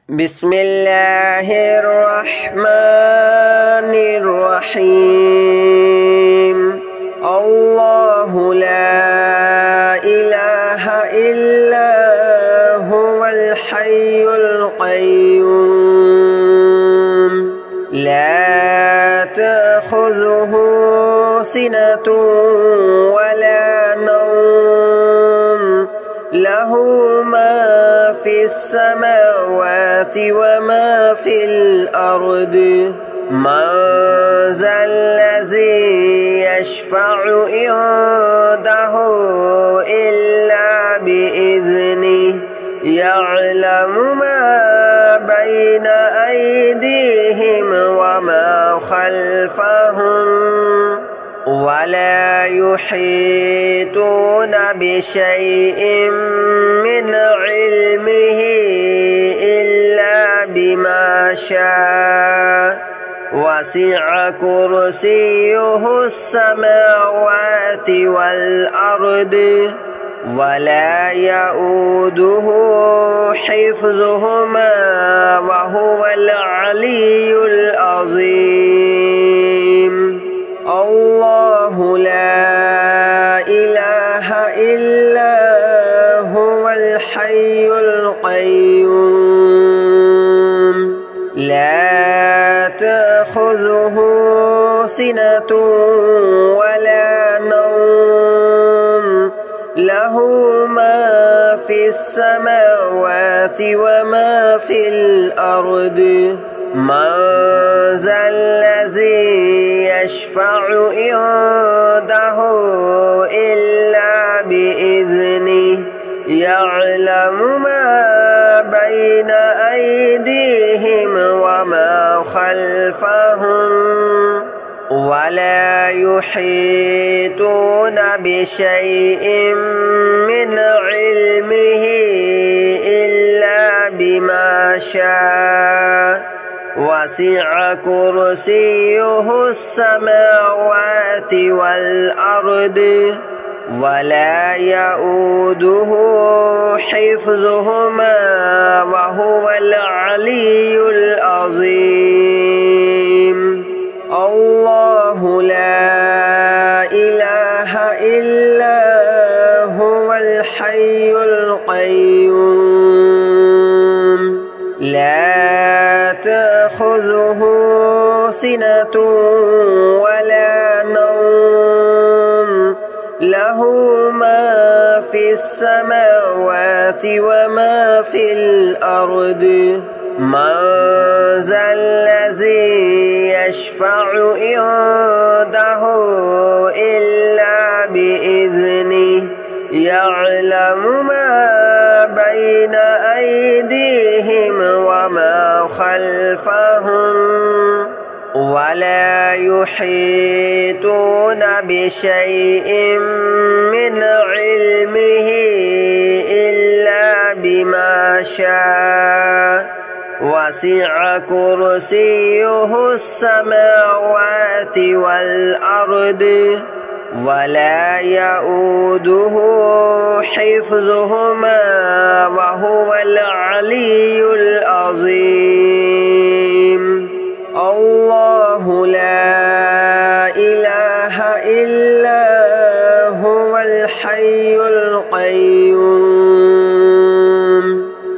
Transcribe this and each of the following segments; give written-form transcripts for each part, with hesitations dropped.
بسم الله الرحمن الرحيم الله لا إله إلا هو الحي القيوم لا تأخذه سنة ولا نوم له ما في السماوات وما في الأرض من ذا الذي يشفع عنده إلا بإذنه يعلم ما بين أيديهم وما خلفهم ولا يحيطون بشيء من علمه إلا بما شاء وسع كرسيه السماوات والأرض ولا يؤوده حفظهما وهو العلي العظيم الله لا إله إلا هو الحي القيوم لا تأخذه سنة ولا نوم له ما في السماوات وما في الأرض من ذا الذي يشفع عنده إلا بإذنه يعلم ما بين أيديهم وما خلفهم ولا يحيطون بشيء من علمه إلا بما شاء وسع كرسيه السماوات والأرض ولا يؤوده حفظهما وهو العلي العظيم الله لا إله إلا هو الحي القيوم لا تأخذه سنة ولا نوم له ما في السماوات وما في الأرض من ذا الذي يشفع عنده إلا بإذنه يعلم ما بين أيديهم وما خلفهم ولا يحيطون بشيء من علمه إلا بما شاء وسع كرسيه السماوات والأرض ولا يؤوده حفظهما وهو العلي العظيم الله لا إله إلا هو الحي القيوم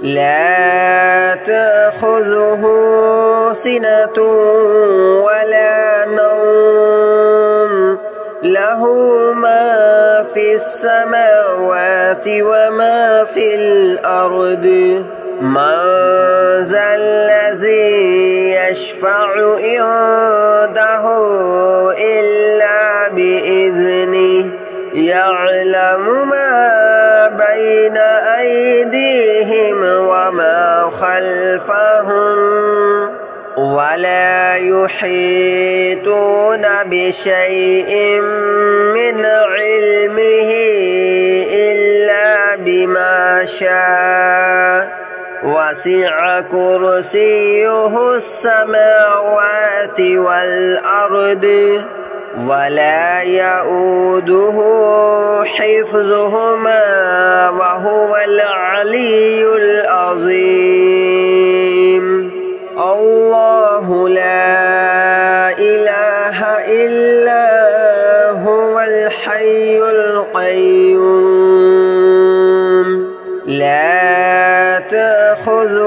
لا تأخذه سنة ولا نوم له ما في السماوات وما في الأرض من ذا الذي يشفع عنده إلا بإذنه يعلم ما بين أيديهم وما خلفهم ولا يحيطون بشيء من علمه إلا بما شاء وسع كرسيه السماوات والأرض ولا يؤوده حفظهما وهو العلي العظيم.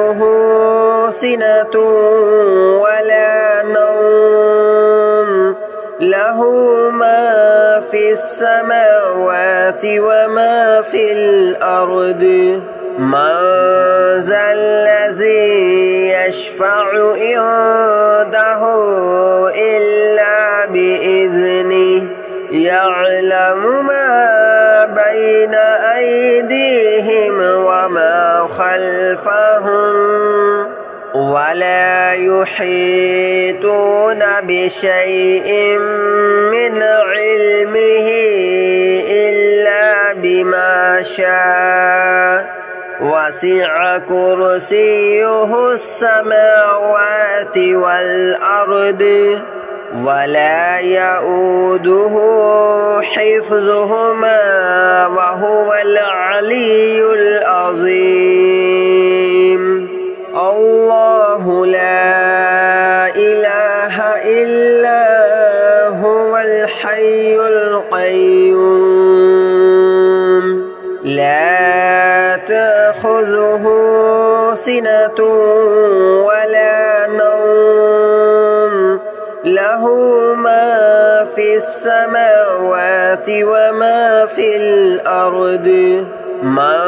تأخذه سنة ولا نوم له ما في السماوات وما في الأرض من ذا الذي يشفع عنده إلا بإذنه يعلم ما بين أيديهم وما خلفهم ولا يحيطون بشيء من علمه إلا بما شاء وسع كرسيه السماوات والأرض ولا يؤوده حفظهما وهو العلي العظيم الله لا إله إلا هو الحي القيوم لا تأخذه سنة ولا نوم له ما في السماوات وما في الأرض من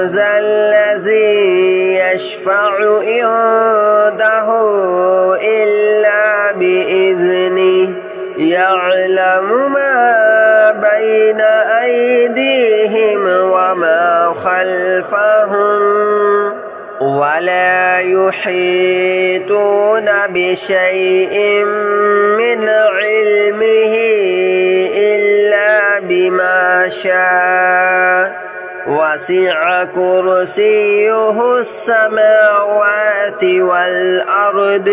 ذا الذي يشفع عنده إلا بإذنه يعلم ما بين أيديهم وما خلفهم ولا يحيطون بشيء من علمه إلا بما شاء وسع كرسيه السماوات والأرض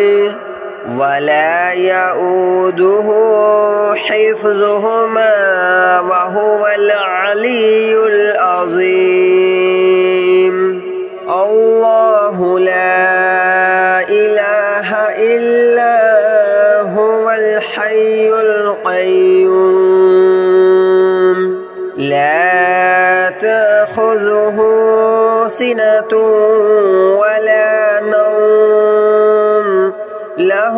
ولا يؤوده حفظهما وهو العلي العظيم الله لا إله إلا هو الحي القيوم لا تأخذه سنة ولا نوم له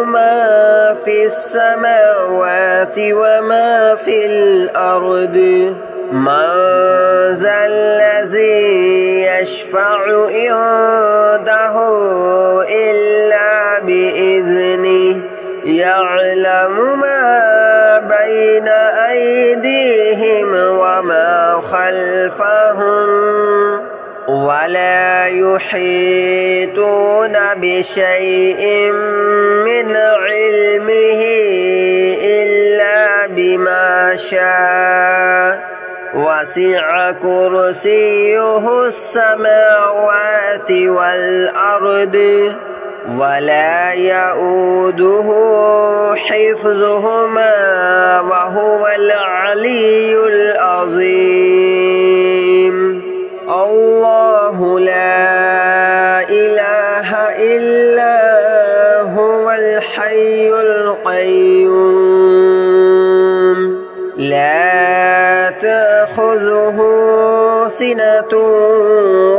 ما في السماوات وما في الأرض من ذا الذي يشفع عنده إلا بإذنه يعلم ما بين أيديهم وما خلفهم ولا يحيطون بشيء من علمه إلا بما شاء وسع كرسيه السماوات والأرض ولا يؤوده حفظهما وهو العلي العظيم الله لا إله إلا هو الحي القيوم لا تأخذه سنة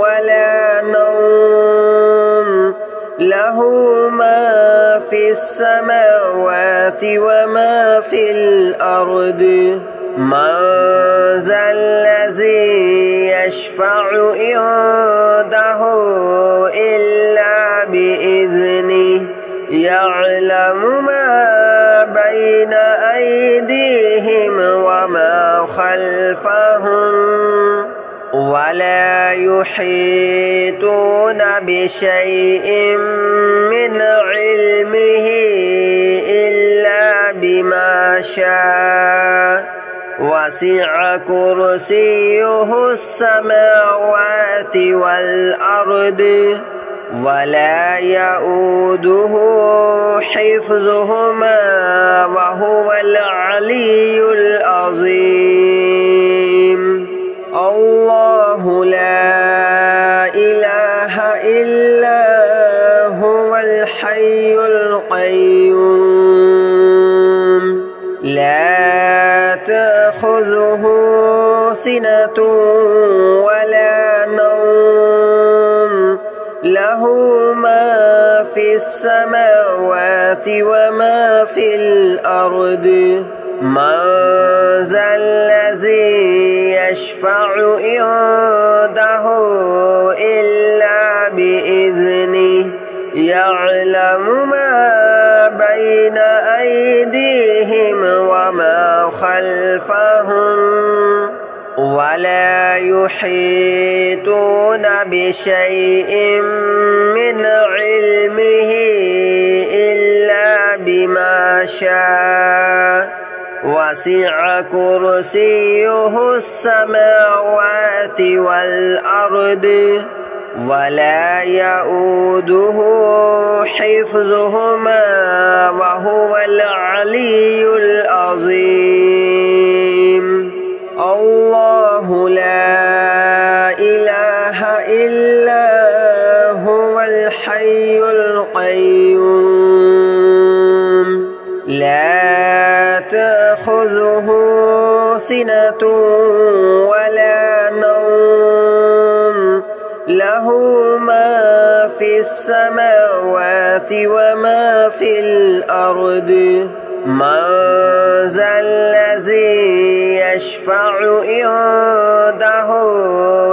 ولا نوم له ما في السماوات وما في الأرض من ذا الذي يشفع عنده إلا بإذنه يعلم ما بين أيديهم وما خلفهم ولا يحيطون بشيء من علمه إلا بما شاء وسع كرسيه السماوات والأرض ولا يؤوده حفظهما وهو العلي العظيم الله لا إله إلا هو الحي القيوم لا تأخذه سنة ولا نوم له له ما في السماوات وما في الأرض من ذا الذي يشفع عنده إلا بإذنه يعلم ما بين أيديهم وما خلفهم ولا يحيطون بشيء من علمه إلا بما شاء وسع كرسيه السماوات والأرض ولا يؤوده حفظهما وهو العلي العظيم الله لا إله إلا هو الحي القيوم لا تأخذه سنة ولا نوم له ما في السماوات وما في الأرض من ذا الذي يشفع عنده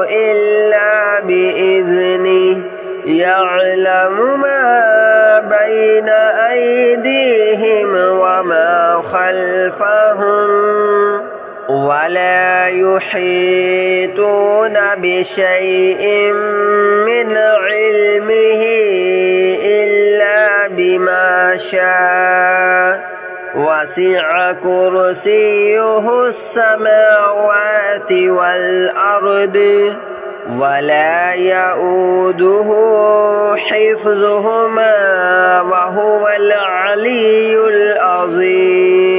إلا بإذنه يعلم ما بين أيديهم وما خلفهم ولا يحيطون بشيء من علمه إلا بما شاء وسع كرسيه السماوات والأرض ولا يؤوده حفظهما وهو العلي العظيم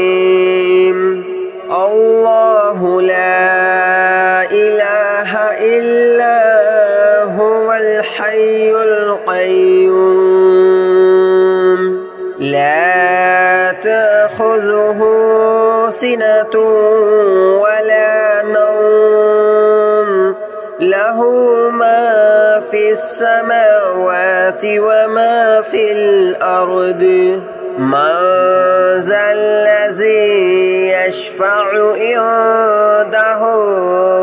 الله لا إله إلا هو الحي القيوم لا تأخذه سنة ولا نوم له ما في السماوات وما في الأرض من ذا الذي يشفع عنده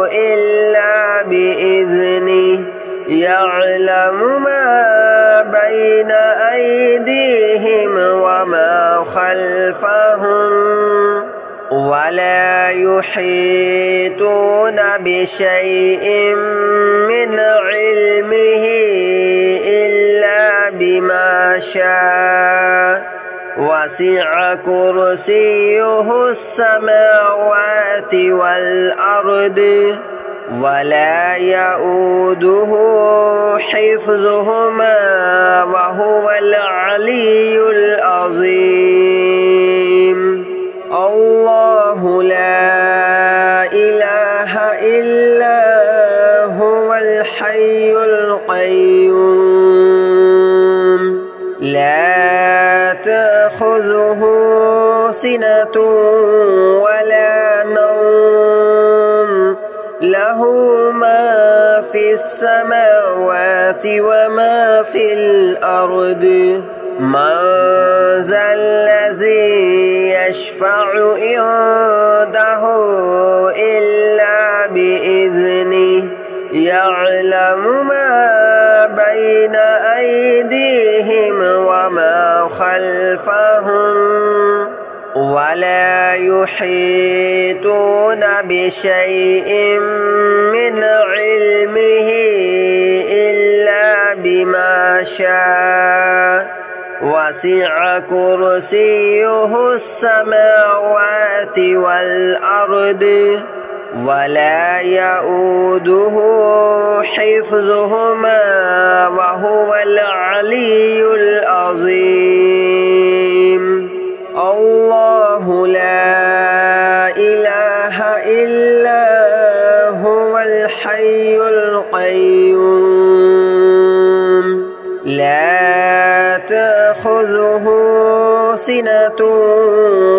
إلا بإذنه يعلم ما بين أيديهم وما خلفهم ولا يحيطون بشيء من علمه إلا بما شاء وسع كرسيه السماوات والأرض ولا يؤوده حفظهما وهو العلي العظيم الله لا إله إلا هو الحي القيوم لا تأخذه سنة ولا نوم له ما في السماوات وما في الأرض من ذا الذي يشفع عنده إلا بإذنه يعلم ما بين أيديهم وما خلفهم ولا يحيطون بشيء من علمه إلا بما شاء وسع كرسيه السماوات والأرض ولا يؤوده حفظهما وهو العلي العظيم الله لا إله إلا هو الحي القيوم لا تأخذه سنة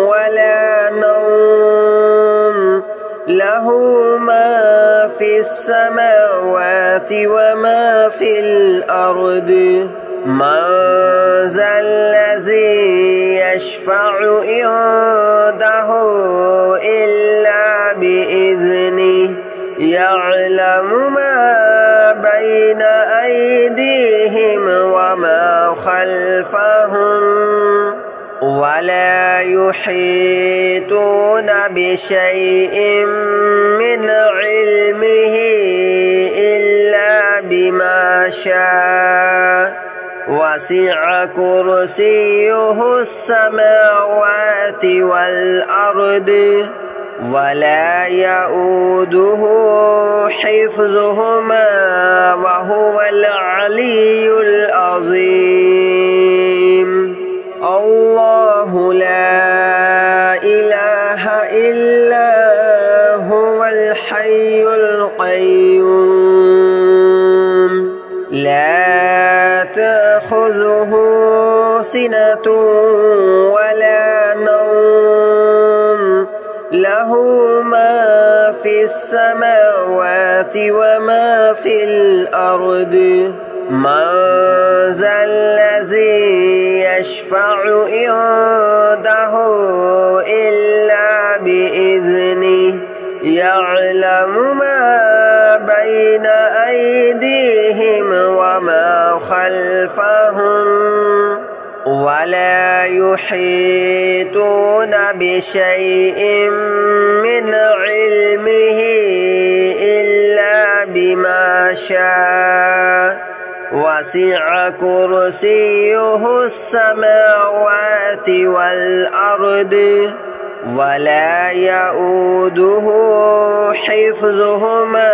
ولا نوم له ما في السماوات وما في الأرض من ذا الذي يشفع عنده إلا بإذنه يعلم ما بين أيديهم وما خلفهم ولا يحيطون بشيء من علمه إلا بما شاء وسع كرسيه السماوات والأرض ولا يؤوده حفظهما وهو العلي العظيم الله لا إله إلا هو الحي القيوم لا تأخذه سنة ولا نوم له ما في السماوات وما في الأرض من ذا الذي يشفع عنده إلا بإذنه يعلم ما بين أيديهم وما خلفهم ولا يحيطون بشيء من علمه إلا بما شاء وسع كرسيه السماوات والأرض ولا يؤوده حفظهما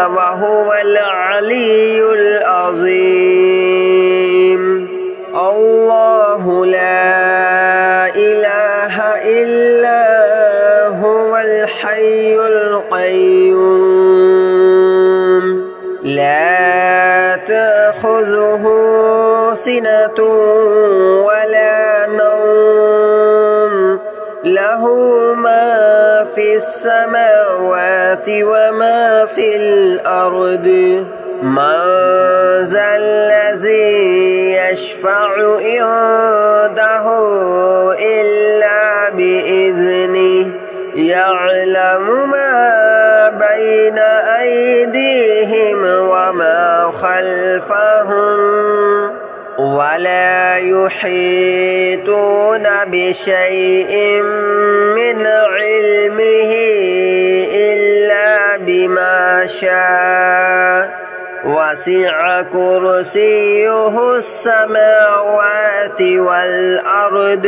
وهو العلي العظيم الله لا إله إلا هو الحي القيوم لا تأخذه سنة ولا نوم له ما في السماوات وما في الأرض من ذا الذي يشفع عنده إلا بإذنه يعلم ما بين أيديهم وما خلفهم ولا يحيطون بشيء من علمه إلا بما شاء وسع كرسيه السماوات والأرض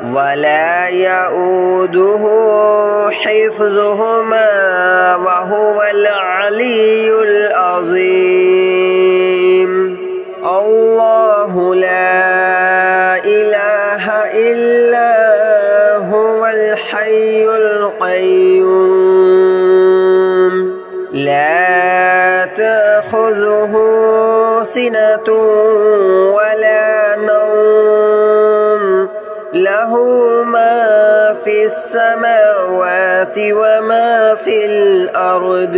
ولا يؤوده حفظهما وهو العلي العظيم الله لا إله إلا هو الحي القيوم لا تأخذه سنة ولا نوم له ما في السماوات وما في الأرض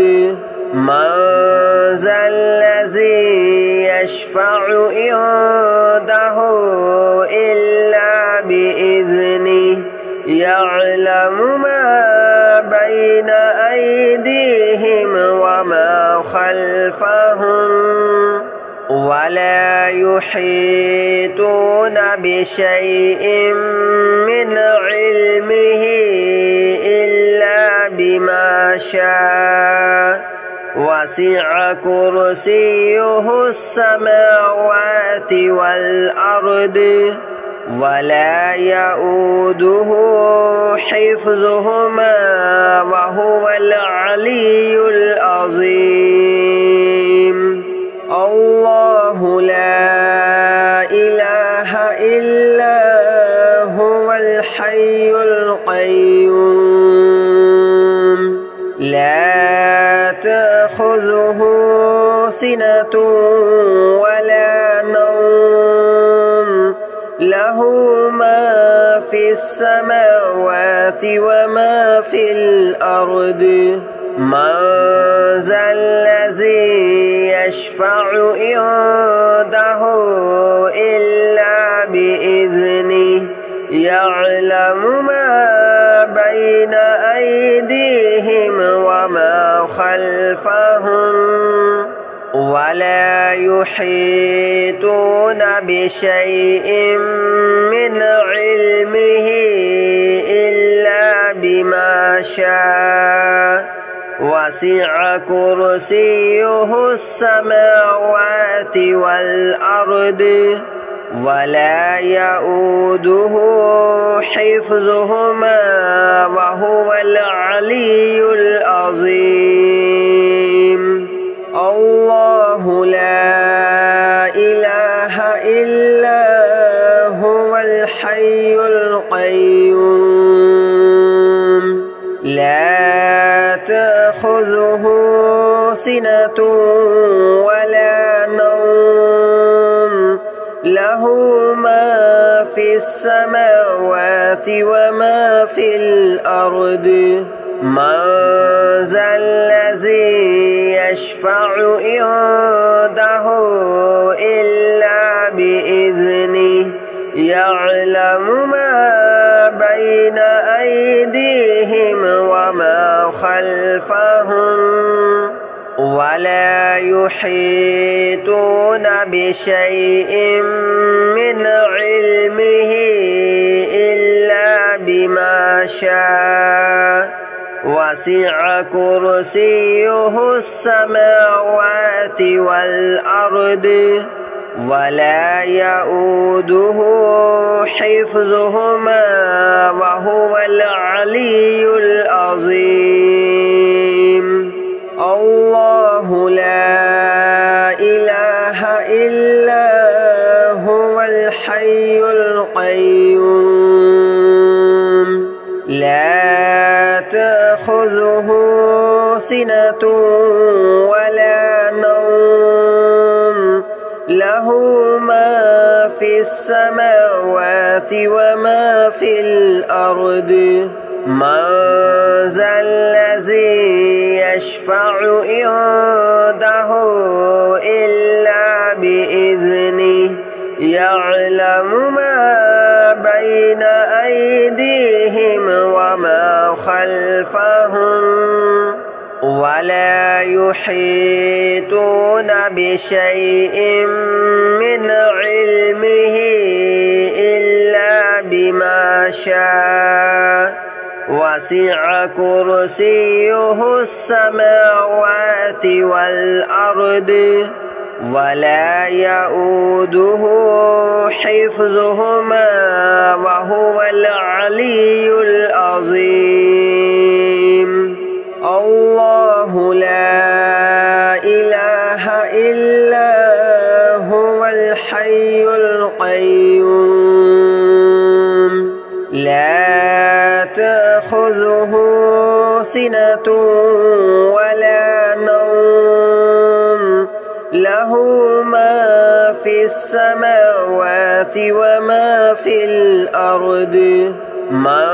من ذا الذي يشفع عنده إلا بإذنه يعلم ما بين أيديهم وما خلفهم ولا يحيطون بشيء من علمه إلا بما شاء وسع كرسيه السماوات والأرض ولا يؤوده حفظهما وهو العلي العظيم الله لا إله إلا هو الحي القيوم لا تأخذه سنة ولا نوم له ما في السماوات وما في الأرض من ذا الذي يشفع عنده إلا بإذنه يعلم ما بين أيديهم وما خلفهم ولا يحيطون بشيء من علمه إلا بما شاء وسع كرسيه السماوات والأرض ولا يؤوده حفظهما وهو العلي العظيم الله لا إله إلا هو الحي القيوم لا تأخذه سنة ولا نوم له ما في السماوات وما في الأرض من ذا الذي يشفع عنده إلا بإذنه يعلم ما بين أيديهم وما خلفهم ولا يحيطون بشيء من علمه إلا بما شاء وسع كرسيه السماوات والأرض ولا يؤوده حفظهما وهو العلي العظيم الله لا إله إلا هو الحي القيوم لا تأخذه سنة ولا نوم له ما في السماوات وما في الأرض من ذا الذي يشفع عنده إلا بإذنه يعلم ما بين أيديهم وما خلفهم ولا يحيطون بشيء من علمه إلا بما شاء وسع كرسيه السماوات والأرض ولا يؤوده حفظهما وهو العلي العظيم الله لا إله إلا هو الحي القيوم لا تأخذه سنة ولا نوم له ما في السماوات وما في الأرض من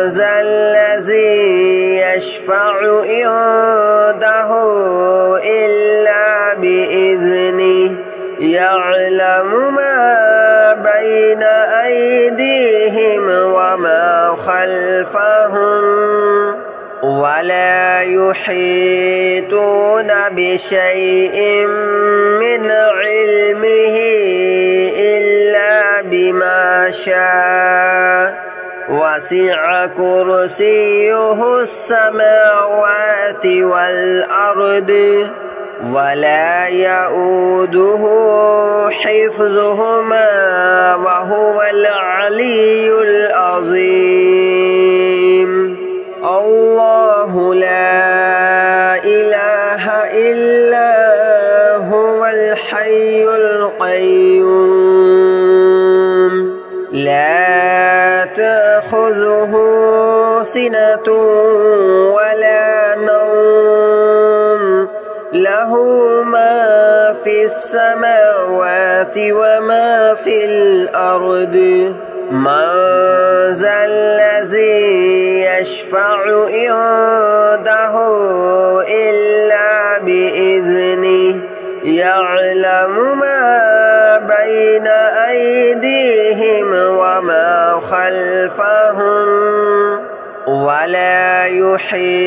ذا الذي يشفع عنده إلا بإذنه يعلم ما بين أيديهم وما خلفهم ولا يحيطون بشيء من علمه إلا بما شاء وسع كرسيه السماوات والأرض ولا يؤوده حفظهما وهو العلي العظيم الله لا إله إلا هو الحي القيوم لا تأخذه سنة ولا نوم له ما في السماوات وما في الأرض من ذا الذي يشفع عنده إلا بإذنه يعلم ما بين أيديهم وما خلفهم ولا يحيطون